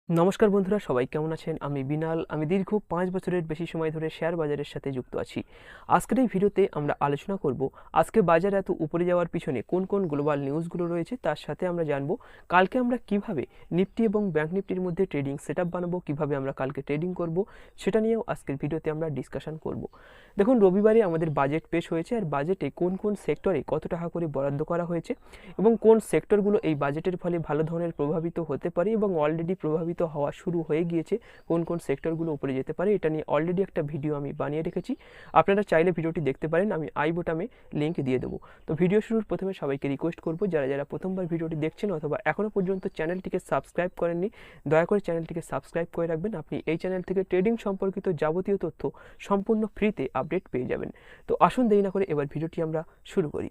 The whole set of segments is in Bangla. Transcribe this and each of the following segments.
নমস্কার বন্ধুরা, সবাই কেমন আছেন? আমি বিনাল। আমি দীর্ঘ 5 বছরের বেশি সময় ধরে শেয়ার বাজারের সাথে যুক্ত আছি। আজকের এই ভিডিওতে আমরা আলোচনা করব আজকে বাজার এত উপরে যাওয়ার পিছনে কোন কোন গ্লোবাল নিউজগুলো রয়েছে, তার সাথে আমরা জানবো কালকে আমরা কিভাবে নিফটি এবং ব্যাংক নিফটির মধ্যে ট্রেডিং সেটআপ বানাবো, কিভাবে আমরা কালকে ট্রেডিং করব, সেটা নিয়েও আজকের ভিডিওতে আমরা ডিসকাশন করব। দেখুন, রবিবারে আমাদের বাজেট পেশ হয়েছে, আর বাজেটে কোন কোন সেক্টরে কত টাকা করে বরাদ্দ করা হয়েছে এবং কোন সেক্টরগুলো এই বাজেটের ফলে ভালো ধরনের প্রভাবিত হতে পারে এবং অলরেডি প্রভাবিত হওয়া শুরু হয়ে গিয়েছে, কোন কোন সেক্টরগুলো উপরে যেতে পারে, এটা নিয়ে অলরেডি একটা ভিডিও আমি বানিয়ে রেখেছি। আপনারা চাইলে ভিডিওটি দেখতে পারেন, আমি আই বোটামে লিঙ্ক দিয়ে দেবো। তো ভিডিও শুরুর প্রথমে সবাইকে রিকোয়েস্ট করবো, যারা যারা প্রথমবার ভিডিওটি দেখছেন অথবা এখনও পর্যন্ত চ্যানেলটিকে সাবস্ক্রাইব করেননি, দয়া করে চ্যানেলটিকে সাবস্ক্রাইব করে রাখবেন। আপনি এই চ্যানেল থেকে ট্রেডিং সম্পর্কিত যাবতীয় তথ্য সম্পূর্ণ ফ্রিতে আপডেট পেয়ে যাবেন। তো আসুন দেরি না করে এবার ভিডিওটি আমরা শুরু করি।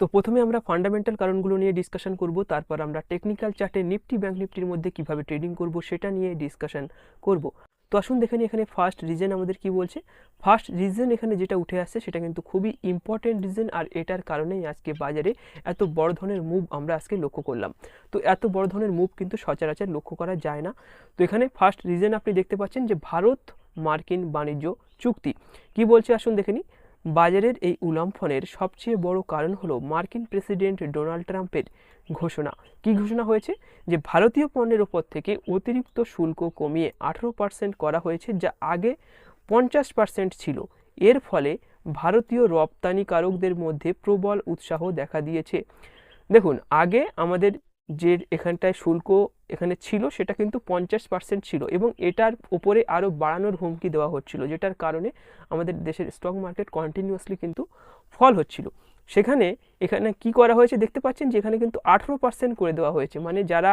তো প্রথমে আমরা ফান্ডামেন্টাল কারণগুলো নিয়ে ডিসকাশন করব, তারপর আমরা টেকনিক্যাল চার্টে নিফটি ব্যাংক নিফটির মধ্যে কিভাবে ট্রেডিং করব সেটা নিয়ে ডিসকাশন করব। তো আসুন দেখে নিই এখানে ফার্স্ট রিজন আমাদের কি বলছে। ফার্স্ট রিজন এখানে যেটা উঠে আসছে সেটা কিন্তু খুবই ইম্পর্টেন্ট রিজন, আর এটার কারণেই আজকে বাজারে এত বড় ধরনের মুভ আমরা আজকে লক্ষ্য করলাম। তো এত বড় ধরনের মুভ কিন্তু সচরাচর লক্ষ্য করা যায় না। তো এখানে ফার্স্ট রিজন আপনি দেখতে পাচ্ছেন যে ভারত মার্কিন বাণিজ্য চুক্তি কি বলছে, আসুন দেখে নিই। বাজারের এই উল্লম্ফনের সবচেয়ে বড় কারণ হলো মার্কিন প্রেসিডেন্ট ডোনাল্ড ট্রাম্পের ঘোষণা। কি ঘোষণা হয়েছে? যে ভারতীয় পণ্যের ওপর থেকে অতিরিক্ত শুল্ক কমিয়ে 18% করা হয়েছে, যা আগে 50% ছিল। এর ফলে ভারতীয় রপ্তানিকারকদের মধ্যে প্রবল উৎসাহ দেখা দিয়েছে। দেখুন, আগে আমাদের যে এখানটায় শুল্ক এখানে ছিল সেটা কিন্তু 50% ছিল এবং এটার উপরে আরও বাড়ানোর হুমকি দেওয়া হচ্ছিল, যেটার কারণে আমাদের দেশের স্টক মার্কেট কন্টিনিউয়াসলি কিন্তু ফল হচ্ছিল। সেখানে এখানে কি করা হয়েছে দেখতে পাচ্ছেন যে এখানে কিন্তু 18% করে দেওয়া হয়েছে। মানে যারা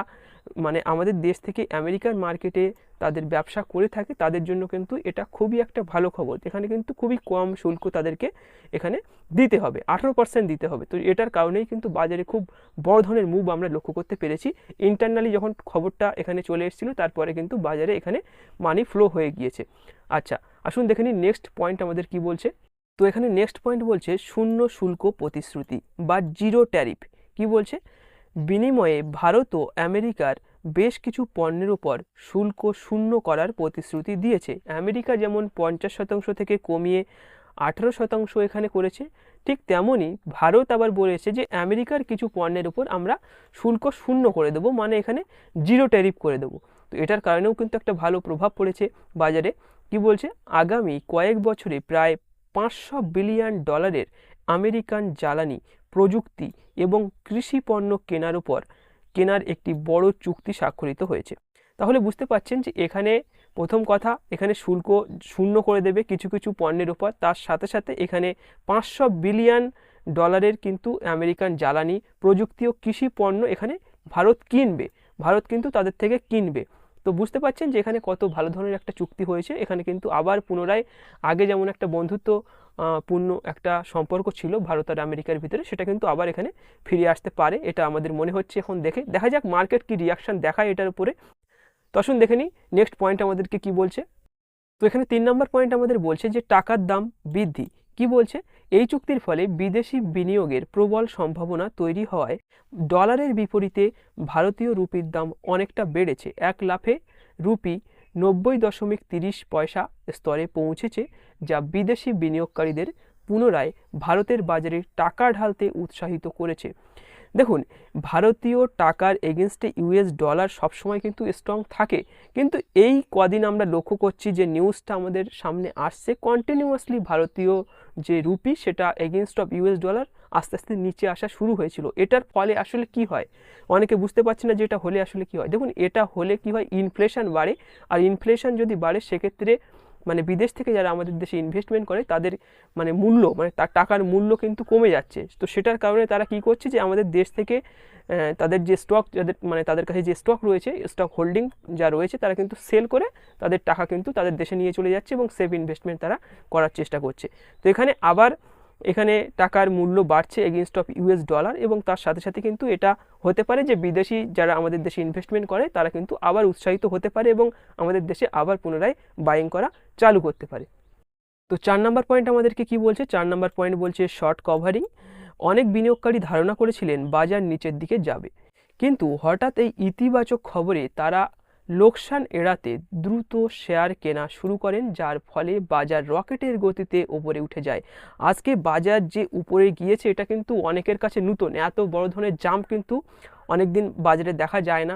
আমাদের দেশ থেকে আমেরিকার মার্কেটে তাদের ব্যবসা করে থাকে তাদের জন্য কিন্তু এটা খুবই একটা ভালো খবর। এখানে কিন্তু খুবই কম শুল্ক তাদেরকে এখানে দিতে হবে, 18% দিতে হবে। তো এটার কারণেই কিন্তু বাজারে খুব বড় ধরনের মুভ আমরা লক্ষ্য করতে পেরেছি। ইন্টারনালি যখন খবরটা এখানে চলে এসেছিল তারপরে কিন্তু বাজারে এখানে মানি ফ্লো হয়ে গিয়েছে। আচ্ছা, আসুন দেখে নিই নেক্সট পয়েন্ট আমাদের কি বলছে। তো এখানে নেক্সট পয়েন্ট বলছে শূন্য শুল্ক প্রতিশ্রুতি বা জিরো ট্যারিফ। কি বলছে? বিনিময়ে ভারত ও আমেরিকার বেশ কিছু পণ্যের উপর শুল্ক শূন্য করার প্রতিশ্রুতি দিয়েছে। আমেরিকা যেমন 50% থেকে কমিয়ে 18% এখানে করেছে, ঠিক তেমনই ভারত আবার বলেছে যে আমেরিকার কিছু পণ্যের উপর আমরা শুল্ক শূন্য করে দেবো, মানে এখানে জিরো ট্যারিফ করে দেবো। তো এটার কারণেও কিন্তু একটা ভালো প্রভাব পড়েছে বাজারে। কি বলছে? আগামী কয়েক বছরে প্রায় $500 বিলিয়ন আমেরিকান জ্বালানি, প্রযুক্তি এবং কৃষি পণ্য কেনার একটি বড় চুক্তি স্বাক্ষরিত হয়েছে। তাহলে বুঝতে পারছেন যে এখানে প্রথম কথা, এখানে শুল্ক শূন্য করে দেবে কিছু কিছু পণ্যের উপর, তার সাথে সাথে এখানে $500 বিলিয়ন কিন্তু আমেরিকান জ্বালানি, প্রযুক্তি ও কৃষি পণ্য এখানে ভারত কিনবে, ভারত কিন্তু তাদের থেকে কিনবে। তো বুঝতে পারছেন যে এখানে কত ভালো ধরনের একটা চুক্তি হয়েছে। এখানে কিন্তু আবার পুনরায় আগে যেমন একটা বন্ধুত্ব পূর্ণ একটা সম্পর্ক ছিল ভারত আর আমেরিকার ভিতরে, সেটা কিন্তু আবার এখানে ফিরে আসতে পারে, এটা আমাদের মনে হচ্ছে। এখন দেখা যাক মার্কেট কি রিয়াকশন দেখায় এটার উপরে। তো আসুন দেখে নিই নেক্সট পয়েন্ট আমাদেরকে কি বলছে। তো এখানে 3 নম্বর পয়েন্ট আমাদের বলছে যে টাকার দাম বৃদ্ধি। কি বলছে? এই চুক্তির ফলে বিদেশি বিনিয়োগের প্রবল সম্ভাবনা তৈরি হওয়ায় ডলারের বিপরীতে ভারতীয় রুপির দাম অনেকটা বেড়েছে। এক লাফে রুপি 90.30 স্তরে পৌঁছেছে, যা বিদেশি বিনিয়োগকারীদের পুনরায় ভারতের বাজারে টাকা ঢালতে উৎসাহিত করেছে। দেখুন, ভারতীয় টাকার এগেনস্টে ইউএস ডলার সবসময় কিন্তু স্ট্রং থাকে, কিন্তু এই কদিন আমরা লক্ষ্য করছি যে নিউজটা আমাদের সামনে আসছে কন্টিনিউয়াসলি ভারতীয় যে রুপি সেটা এগেনস্ট অফ ইউএস ডলার আস্তে আস্তে নিচে আসা শুরু হয়েছিল। এটার ফলে আসলে কি হয় অনেকে বুঝতে পারছে না যে এটা হলে আসলে কি হয়। দেখুন, এটা হলে কি হয়, ইনফ্লেশন বাড়ে, আর ইনফ্লেশন যদি বাড়ে সেক্ষেত্রে বিদেশ থেকে যারা আমাদের দেশে ইনভেস্টমেন্ট করে তাদের মূল্য তার টাকার মূল্য কিন্তু কমে যাচ্ছে। তো সেটার কারণে তারা কি করছে যে আমাদের দেশ থেকে তাদের যে স্টক, যাদের তাদের কাছে যে স্টক রয়েছে, স্টক হোল্ডিং যা রয়েছে, তারা কিন্তু সেল করে তাদের টাকা কিন্তু তাদের দেশে নিয়ে চলে যাচ্ছে এবং সেফ ইনভেস্টমেন্ট তারা করার চেষ্টা করছে। তো এখানে টাকার মূল্য বাড়ছে এগেনস্ট অফ ইউএস ডলার, এবং তার সাথে সাথে কিন্তু এটা হতে পারে যে বিদেশি যারা আমাদের দেশে ইনভেস্টমেন্ট করে তারা কিন্তু আবার উৎসাহিত হতে পারে এবং আমাদের দেশে আবার পুনরায় বাইং করা চালু করতে পারে। তো 4 নম্বর পয়েন্ট আমাদেরকে কি বলছে? 4 নম্বর পয়েন্ট বলছে শর্ট কভারিং। অনেক বিনিয়োগকারী ধারণা করেছিলেন বাজার নিচের দিকে যাবে, কিন্তু হঠাৎ এই ইতিবাচক খবরে তারা লোকসান এড়াতে দ্রুত শেয়ার কেনা শুরু করেন, যার ফলে বাজার রকেটের গতিতে উপরে উঠে যায়। আজকে বাজার যে উপরে গিয়েছে এটা কিন্তু অনেকের কাছে নতুন, এত বড় ধরনের জাম্প কিন্তু অনেকদিন বাজারে দেখা যায় না।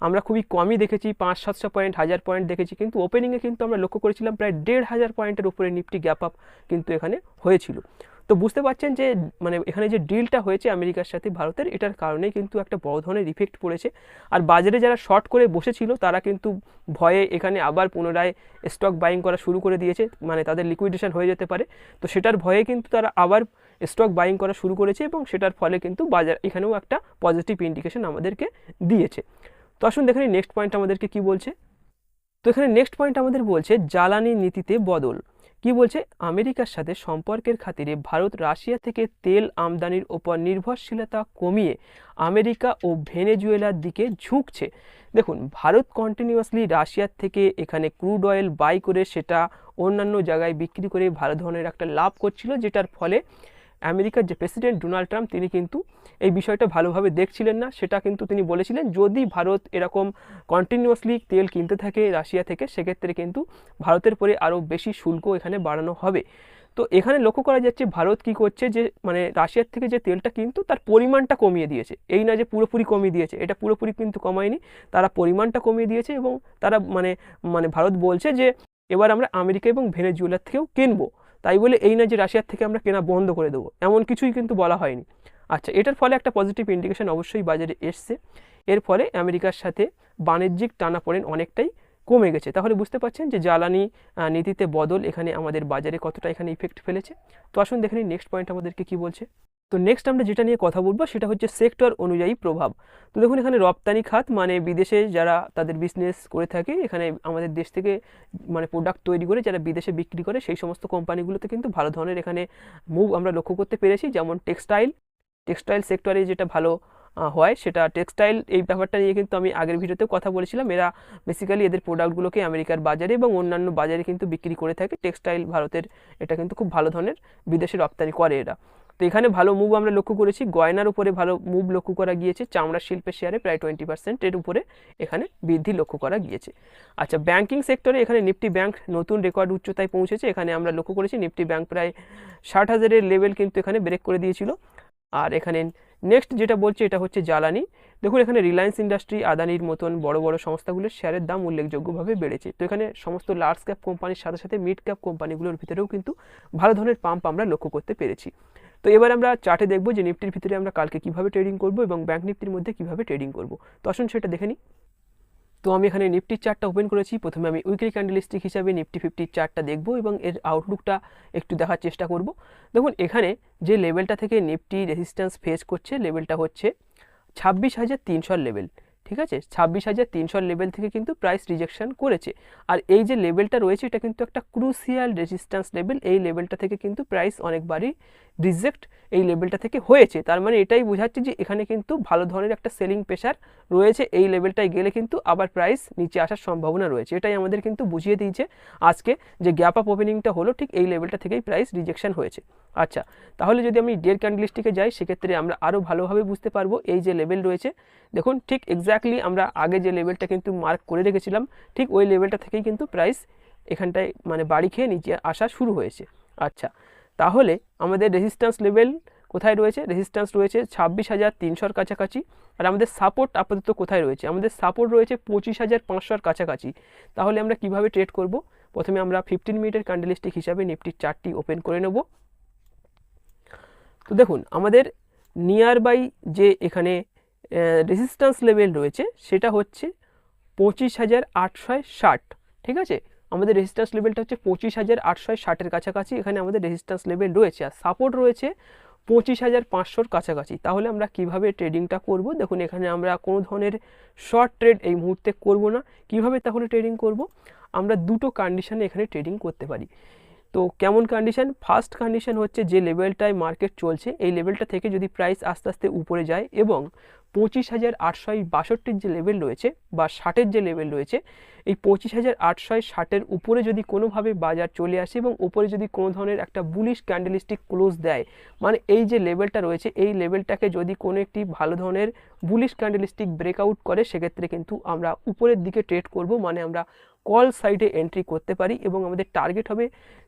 আমরা খুবই কমই দেখেছি, 500-700 পয়েন্ট, 1000 পয়েন্ট দেখেছি, কিন্তু ওপেনিংয়ে কিন্তু আমরা লক্ষ্য করেছিলাম প্রায় 1500 পয়েন্টের উপরে নিফটি গ্যাপ আপ কিন্তু এখানে হয়েছিল। তো বুঝতে পারছেন যে মানে এখানে যে ডিলটা হয়েছে আমেরিকার সাথে ভারতের, এটার কারণেই কিন্তু একটা বড় ধরনের ইফেক্ট পড়েছে। আর বাজারে যারা শর্ট করে বসেছিল তারা কিন্তু ভয়ে এখানে আবার পুনরায় স্টক বাইং করা শুরু করে দিয়েছে, মানে তাদের লিকুইডেশন হয়ে যেতে পারে। তো সেটার ভয়ে কিন্তু তারা আবার স্টক বাইং করা শুরু করেছে এবং সেটার ফলে কিন্তু বাজার এখানেও একটা পজিটিভ ইন্ডিকেশন আমাদেরকে দিয়েছে। তো আসুন দেখে নিই নেক্সট পয়েন্ট আমাদেরকে কি বলছে। তো এখানে নেক্সট পয়েন্ট আমাদের বলছে জ্বালানি নীতিতে বদল। কি বলছে, আমেরিকার সাথে সম্পর্কের খাতিরে ভারত রাশিয়া থেকে তেল আমদানির ওপর নির্ভরশীলতা কমিয়ে আমেরিকা ও ভেনেজুয়েলার দিকে ঝুঁকছে। দেখুন, ভারত কন্টিনিউয়াসলি রাশিয়ার থেকে এখানে ক্রুড অয়েল বাই করে সেটা অন্যান্য জায়গায় বিক্রি করে ভালো ধরনের একটা লাভ করছিল, যেটার ফলে আমেরিকার যে প্রেসিডেন্ট ডোনাল্ড ট্রাম্প তিনি কিন্তু এই বিষয়টা ভালোভাবে দেখছিলেন না। সেটা কিন্তু তিনি বলেছিলেন যদি ভারত এরকম কন্টিনিউয়াসলি তেল কিনতে থাকে রাশিয়া থেকে, সেক্ষেত্রে কিন্তু ভারতের পরে আরও বেশি শুল্ক এখানে বাড়ানো হবে। তো এখানে লক্ষ্য করা যাচ্ছে ভারত কি করছে, যে মানে রাশিয়ার থেকে যে তেলটা কিন্তু তার পরিমাণটা কমিয়ে দিয়েছে। এই না যে পুরোপুরি কমিয়ে দিয়েছে, এটা পুরোপুরি কিন্তু কমায়নি, তারা পরিমাণটা কমিয়ে দিয়েছে এবং তারা মানে মানে ভারত বলছে যে এবার আমরা আমেরিকা এবং ভেনেজুয়েলার থেকেও কিনবো। তাই বলে এই না যে রাশিয়ার থেকে আমরা কেনা বন্ধ করে দেবো, এমন কিছুই কিন্তু বলা হয়নি। আচ্ছা, এটার ফলে একটা পজিটিভ ইন্ডিকেশন অবশ্যই বাজারে এসছে। এর ফলে আমেরিকার সাথে বাণিজ্যিক টানাপোড়েন অনেকটাই কমে গেছে। তাহলে বুঝতে পারছেন যে জ্বালানি নীতিতে বদল এখানে আমাদের বাজারে কতটা এখানে ইফেক্ট ফেলেছে। তো আসুন দেখে নিই নেক্সট পয়েন্ট আমাদেরকে কি বলছে। তো নেক্সট আমরা যেটা নিয়ে কথা বলবো সেটা হচ্ছে সেক্টর অনুযায়ী প্রভাব। তো দেখুন, এখানে রপ্তানি খাত মানে বিদেশে যারা তাদের বিজনেস করে থাকে, এখানে আমাদের দেশ থেকে মানে প্রোডাক্ট তৈরি করে যারা বিদেশে বিক্রি করে, সেই সমস্ত কোম্পানিগুলোতে কিন্তু ভালো ধরনের এখানে মুভ আমরা লক্ষ্য করতে পেরেছি। যেমন টেক্সটাইল সেক্টরে যেটা ভালো হয় সেটা টেক্সটাইল, এই ব্যাপারটা নিয়ে কিন্তু আমি আগের ভিডিওতেও কথা বলেছিলাম। এরা বেসিক্যালি এদের প্রোডাক্টগুলোকে আমেরিকার বাজারে এবং অন্যান্য বাজারে কিন্তু বিক্রি করে থাকে। টেক্সটাইল ভারতের এটা কিন্তু খুব ভালো ধরনের বিদেশে রপ্তানি করে এরা। তো এখানে ভালো মুভ আমরা লক্ষ্য করেছি, গয়নার উপরে ভালো মুভ লক্ষ্য করা গিয়েছে, চামড়া শিল্পের শেয়ারে প্রায় 20% এর উপরে এখানে বৃদ্ধি লক্ষ্য করা গিয়েছে। আচ্ছা, ব্যাংকিং সেক্টরে এখানে নিফটি ব্যাংক নতুন রেকর্ড উচ্চতায় পৌঁছেছে। এখানে আমরা লক্ষ্য করেছি নিফটি ব্যাংক প্রায় 60,000-এর লেভেল কিন্তু এখানে ব্রেক করে দিয়েছিল। আর এখানে নেক্সট যেটা বলছে এটা হচ্ছে জ্বালানি। দেখুন, এখানে রিলায়েন্স ইন্ডাস্ট্রি, আদানির মতন বড় বড় সংস্থাগুলোর শেয়ারের দাম উল্লেখযোগ্যভাবে বেড়েছে। তো এখানে সমস্ত লার্জ ক্যাপ কোম্পানির সাথে সাথে মিড ক্যাপ কোম্পানিগুলোর ভিতরেও কিন্তু ভালো ধরনের পাম্প আমরা লক্ষ্য করতে পেরেছি। তো এবার আমরা চার্টে দেখব যে নিফটির ভিতরে আমরা কালকে কিভাবে ট্রেডিং করব এবং ব্যাংক নিফটির মধ্যে কিভাবে ট্রেডিং করব। তো আসুন সেটা দেখে নিই। তো আমি এখানে নিফটির চার্টটা ওপেন করেছি। প্রথমে আমি উইকলি ক্যান্ডেলস্টিক হিসাবে নিফটি 50 চার্টটা দেখব এবং এর আউটলুকটা একটু দেখার চেষ্টা করব। দেখুন, এখানে যে লেভেলটা থেকে নিফটি রেজিস্ট্যান্স ফেস করছে, লেভেলটা হচ্ছে 26,300 লেভেল। ঠিক আছে, 26,300 লেভেল থেকে কিন্তু প্রাইস রিজেকশন করেছে। আর এই যে লেভেলটা রয়েছে এটা কিন্তু একটা ক্রুশিয়াল রেজিস্ট্যান্স লেভেল। এই লেভেলটা থেকে কিন্তু প্রাইস অনেকবারই রিজেক্ট এই লেভেলটা থেকে হয়েছে। তার মানে এটাই বোঝাচ্ছে যে এখানে কিন্তু ভালো ধরনের একটা সেলিং প্রেশার রয়েছে। এই লেভেলটায় গেলে কিন্তু আবার প্রাইস নিচে আসার সম্ভাবনা রয়েছে। এটাই আমাদের কিন্তু বুঝিয়ে দিয়েছে আজকে যে গ্যাপ আপ ওপেনিংটা হলো, ঠিক এই লেভেলটা থেকেই প্রাইস রিজেকশন হয়েছে। আচ্ছা, তাহলে যদি আমি ডে ক্যান্ডেলস্টিকে যাই সেক্ষেত্রে আমরা আরও ভালোভাবে বুঝতে পারবো এই যে লেভেল রয়েছে। দেখুন, ঠিক এক্স্যাক্টলি আমরা আগে যে লেভেলটা কিন্তু মার্ক করে রেখেছিলাম, ঠিক ওই লেভেলটা থেকেই কিন্তু প্রাইস এখানটায় মানে বাড়ি খেয়ে নিচে আসা শুরু হয়েছে। আচ্ছা, তাহলে আমাদের রেজিস্ট্যান্স লেভেল কোথায় রয়েছে? রেজিস্ট্যান্স রয়েছে 26,300-র কাছাকাছি। আর আমাদের সাপোর্ট আপাতত কোথায় রয়েছে? আমাদের সাপোর্ট রয়েছে 25,500-র কাছাকাছি। তাহলে আমরা কিভাবে ট্রেড করব? প্রথমে আমরা 15 মিনিটের ক্যান্ডেলস্টিক হিসাবে নিফটির চার্টটি ওপেন করে নেব। তো দেখুন, আমাদের নিয়ার বাই যে এখানে রেজিস্ট্যান্স লেভেল রয়েছে সেটা হচ্ছে 25,860। ঠিক আছে, আমাদের রেজিস্ট্যান্স লেভেলটা হচ্ছে 25,860-এর কাছাকাছি এখানে আমাদের রেজিস্ট্যান্স লেভেল রয়েছে। আর সাপোর্ট রয়েছে 25,500-র কাছাকাছি। তাহলে আমরা কিভাবে ট্রেডিংটা করব? দেখুন, এখানে আমরা কোনো ধরনের শর্ট ট্রেড এই মুহূর্তে করব না। কিভাবে তাহলে ট্রেডিং করব? আমরা দুটো কন্ডিশনে এখানে ট্রেডিং করতে পারি। তো কেমন কন্ডিশন? ফার্স্ট কন্ডিশন হচ্ছে যে লেভেলটায় মার্কেট চলছে এই লেভেলটা থেকে যদি প্রাইস আস্তে আস্তে উপরে যায় এবং 25,862 যে লেভেল রয়েছে বা 60-এর যে লেভেল রয়েছে, এই 25,860-এর উপরে যদি কোনোভাবে বাজার চলে আসে এবং উপরে যদি কোনো ধরনের একটা বুলিশ ক্যান্ডেলস্টিক ক্লোজ দেয়, মানে এই যে লেভেলটা রয়েছে এই লেভেলটাকে যদি কোনো একটি ভালো ধরনের বুলিশ ক্যান্ডেলস্টিক ব্রেকআউট করে, সেক্ষেত্রে কিন্তু আমরা উপরের দিকে ট্রেড করব, মানে আমরা কল সাইডে এন্ট্রি করতে পারি এবং আমাদের টার্গেট হবে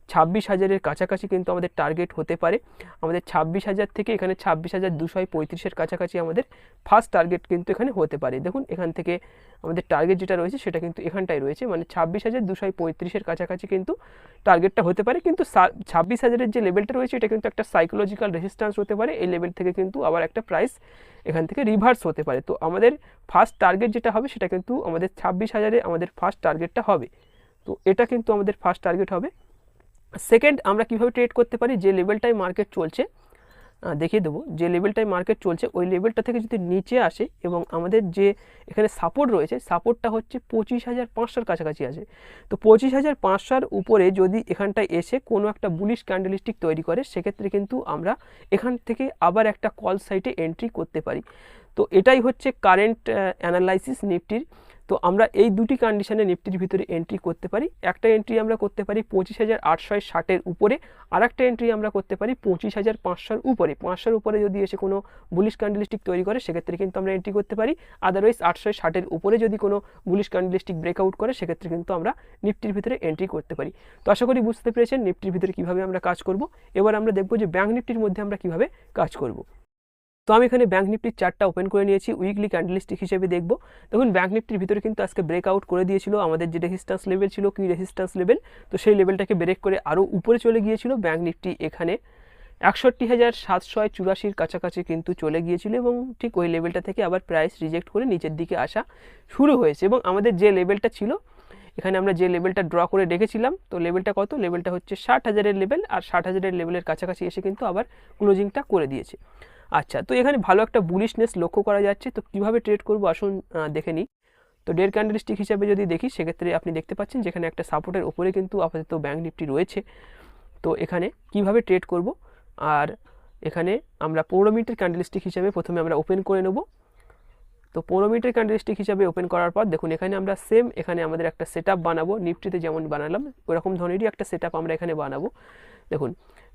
26,000-এর কাছাকাছি কিন্তু আমাদের টার্গেট হতে পারে। আমাদের 26,000 থেকে এখানে 26,235-এর কাছাকাছি আমাদের ফার্স্ট টার্গেট কিন্তু এখানে হতে পারে। দেখুন এখান থেকে আমাদের টার্গেট যেটা রয়েছে সেটা কিন্তু এখানটাই রয়েছে, মানে 26,235-এর কাছাকাছি কিন্তু টার্গেটটা হতে পারে। কিন্তু 26,000-এর যে লেভেলটা রয়েছে এটা কিন্তু একটা সাইকোলজিক্যাল রেজিস্ট্যান্স হতে পারে, এই লেভেল থেকে কিন্তু আবার একটা প্রাইস এখান থেকে রিভার্স হতে পারে। তো আমাদের ফার্স্ট টার্গেট যেটা হবে সেটা কিন্তু আমাদের 26,000-এ আমাদের ফার্স্ট টার্গেটটা হবে। তো এটা কিন্তু আমাদের ফার্স্ট টার্গেট হবে। সেকেন্ড, আমরা কিভাবে ট্রেড করতে পারি, যে লেভেলটায় মার্কেট চলছে দেখিয়ে দেবো, যে লেভেলটায় মার্কেট চলছে ওই লেভেলটা থেকে যদি নিচে আসে এবং আমাদের যে এখানে সাপোর্ট রয়েছে সাপোর্টটা হচ্ছে 25,500-এর কাছাকাছি আছে, তো 25,500-এর উপরে যদি এখানটায় এসে কোনো একটা বুলিশ ক্যান্ডেলস্টিক তৈরি করে, সেক্ষেত্রে কিন্তু আমরা এখান থেকে আবার একটা কল সাইটে এন্ট্রি করতে পারি। তো এটাই হচ্ছে কারেন্ট অ্যানালাইসিস নিফটির। তো আমরা এই দুটি কন্ডিশনে নিফটির ভিতরে এন্ট্রি করতে পারি। একটা এন্ট্রি আমরা করতে পারি 25,860-এর উপরে, আর একটা এন্ট্রি আমরা করতে পারি 25,500-এর উপরে। 500-এর উপরে যদি এসে কোনো বুলিশ ক্যান্ডেলস্টিক তৈরি করে সেক্ষেত্রে কিন্তু আমরা এন্ট্রি করতে পারি। আদারওয়াইজ 860-এর উপরে যদি কোনো বুলিশ ক্যান্ডেলস্টিক ব্রেকআউট করে সেক্ষেত্রে কিন্তু আমরা নিফটির ভিতরে এন্ট্রি করতে পারি। তো আশা করি বুঝতে পেরেছেন নিফটির ভিতরে কীভাবে আমরা কাজ করব। এবার আমরা দেখব যে ব্যাঙ্ক নিফটির মধ্যে আমরা কীভাবে কাজ করব। তো আমি এখানে ব্যাঙ্ক নিফটির চার্টটা ওপেন করে নিয়েছি, উইকলি ক্যান্ডেলস্টিক হিসেবে দেখব। দেখুন ব্যাঙ্ক নিফটির ভিতরে কিন্তু আজকে ব্রেকআউট করে দিয়েছিল, আমাদের যে রেজিস্ট্যান্স লেভেল ছিল, কি রেজিস্ট্যান্স লেভেল, তো সেই লেভেলটাকে ব্রেক করে আরও উপরে চলে গিয়েছিল। ব্যাঙ্ক নিফটি এখানে 61,784-এর কাছাকাছি কিন্তু চলে গিয়েছিল এবং ঠিক ওই লেভেলটা থেকে আবার প্রাইস রিজেক্ট করে নিচের দিকে আসা শুরু হয়েছে। এবং আমাদের যে লেভেলটা ছিল এখানে আমরা যে লেভেলটা ড্র করে রেখেছিলাম, তো লেভেলটা কত, লেভেলটা হচ্ছে 60,000-এর লেভেল, আর 60,000-এর লেভেলের কাছাকাছি এসে কিন্তু আবার ক্লোজিংটা করে দিয়েছে। আচ্ছা, তো এখানে ভালো একটা বুলিশনেস লক্ষ্য করা যাচ্ছে। তো কিভাবে ট্রেড করব আসুন দেখে নিই। তো ডের ক্যান্ডেলস্টিক হিসাবে যদি দেখি সেক্ষেত্রে আপনি দেখতে পাচ্ছেন যেখানে একটা সাপোর্টের ওপরে কিন্তু আপাতত ব্যাঙ্ক নিফটি রয়েছে। তো এখানে কিভাবে ট্রেড করব, আর এখানে আমরা 15 মিনিটের ক্যান্ডেলস্টিক হিসাবে প্রথমে আমরা ওপেন করে নেব। তো 15 মিনিটের ক্যান্ডেলস্টিক হিসাবে ওপেন করার পর দেখুন এখানে আমরা সেম এখানে আমাদের একটা সেটআপ বানাবো, নিফটিতে যেমন বানালাম ওরকম ধরনেরই একটা সেটআপ আমরা এখানে বানাবো। দেখুন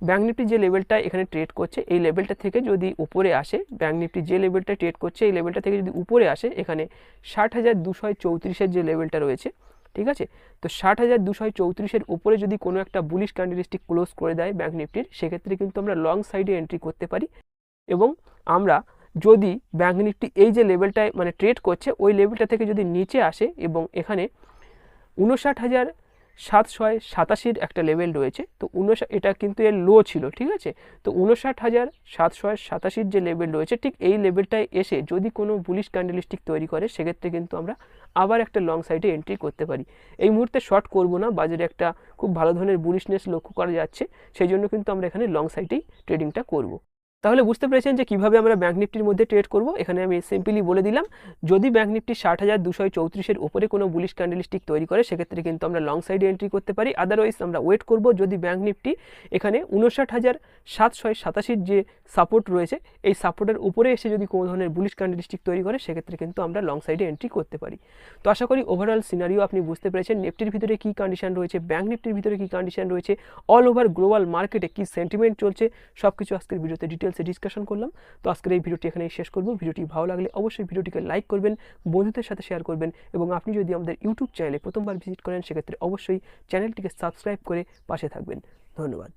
ব্যাঙ্ক নিফটি যে লেভেলটা এখানে ট্রেড করছে এই লেভেলটা থেকে যদি উপরে আসে, ব্যাঙ্ক নিফটি যে লেভেলটা ট্রেড করছে এই লেভেলটা থেকে যদি উপরে আসে, এখানে 60,234-এর যে লেভেলটা রয়েছে, ঠিক আছে, তো 60,234-এর উপরে যদি কোনো একটা বুলিশ ক্যান্ডেলস্টিক ক্লোজ করে দেয় ব্যাঙ্ক নিফটির, সেক্ষেত্রে কিন্তু আমরা লং সাইডে এন্ট্রি করতে পারি। এবং আমরা যদি ব্যাঙ্ক নিফটি এই যে লেভেলটায় মানে ট্রেড করছে ওই লেভেলটা থেকে যদি নিচে আসে এবং এখানে 59,787-এর একটা লেভেল রয়েছে, তো এটা কিন্তু এর লো ছিল, ঠিক আছে, তো 59,787-এর যে লেভেল রয়েছে ঠিক এই লেভেলটায় এসে যদি কোনো বুলিশ ক্যান্ডেলস্টিক তৈরি করে সেক্ষেত্রে কিন্তু আমরা আবার একটা লং সাইডে এন্ট্রি করতে পারি। এই মুহূর্তে শর্ট করব না, বাজারে একটা খুব ভালো ধরনের বুলিশনেস লক্ষ্য করা যাচ্ছে, সেই জন্য কিন্তু আমরা এখানে লং সাইডেই ট্রেডিংটা করব। তাহলে বুঝতে পেরেছেন যে কিভাবে আমরা ব্যাঙ্ক নিফটির মধ্যে ট্রেড করব। এখানে আমি সিম্পলি বলে দিলাম, যদি ব্যাঙ্ক নিফটি 60,234-এর উপরে কোনো বুলিশ ক্যান্ডেলস্টিক তৈরি করে সেক্ষেত্রে কিন্তু আমরা লং সাইডে এন্ট্রি করতে পারি। আদারওয়াইজ আমরা ওয়েট করব, যদি ব্যাঙ্ক নিফটি এখানে 59,787-এর যে সাপোর্ট রয়েছে এই সাপোর্টের উপরে এসে যদি কোনো ধরনের বুলিশ ক্যান্ডেলস্টিক তৈরি করে সেক্ষেত্রে কিন্তু আমরা লং সাইডে এন্ট্রি করতে পারি। তো আশা করি ওভারঅল সিনারিও আপনি বুঝতে পেরেছেন, নিফটির ভিতরে কী কন্ডিশন রয়েছে, ব্যাঙ্ক নিফটির ভিতরে কী কন্ডিশন রয়েছে, অল ওভার গ্লোবাল মার্কেটে কী সেন্টিমেন্ট চলছে, সব কিছু আজকের ভিডিওতে ডিটেলসে ডিসকাশন করলাম। তো আজকের এই ভিডিওটি এখানেই শেষ করব। ভিডিওটি ভালো লাগলে অবশ্যই ভিডিওটিকে লাইক করবেন, বন্ধুদের সাথে শেয়ার করবেন এবং আপনি যদি আমাদের ইউটিউব চ্যানেলে প্রথমবার ভিজিট করেন সেক্ষেত্রে অবশ্যই চ্যানেলটিকে সাবস্ক্রাইব করে পাশে থাকবেন। ধন্যবাদ।